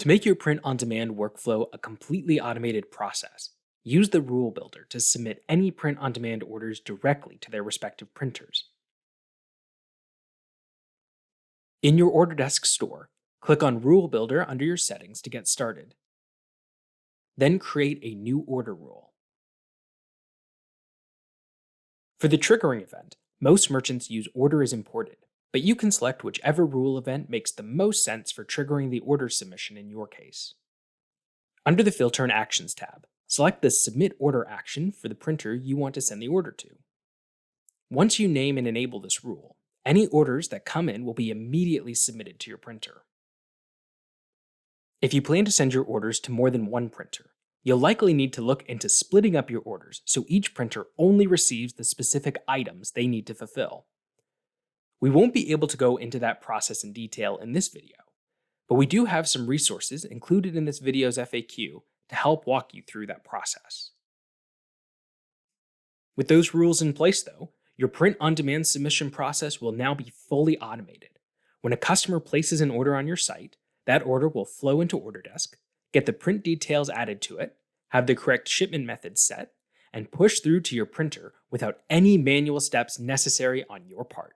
To make your print on demand workflow a completely automated process, use the Rule Builder to submit any print on demand orders directly to their respective printers. In your Autodesk store, click on Rule Builder under your settings to get started. Then create a new order rule. For the triggering event, most merchants use order as imported, but you can select whichever rule event makes the most sense for triggering the order submission in your case. Under the Filter and Actions tab, select the Submit Order action for the printer you want to send the order to. Once you name and enable this rule, any orders that come in will be immediately submitted to your printer. If you plan to send your orders to more than one printer, you'll likely need to look into splitting up your orders so each printer only receives the specific items they need to fulfill. We won't be able to go into that process in detail in this video, but we do have some resources included in this video's FAQ to help walk you through that process. With those rules in place though, your print-on-demand submission process will now be fully automated. When a customer places an order on your site, that order will flow into Autodesk, get the print details added to it, have the correct shipment method set, and push through to your printer without any manual steps necessary on your part.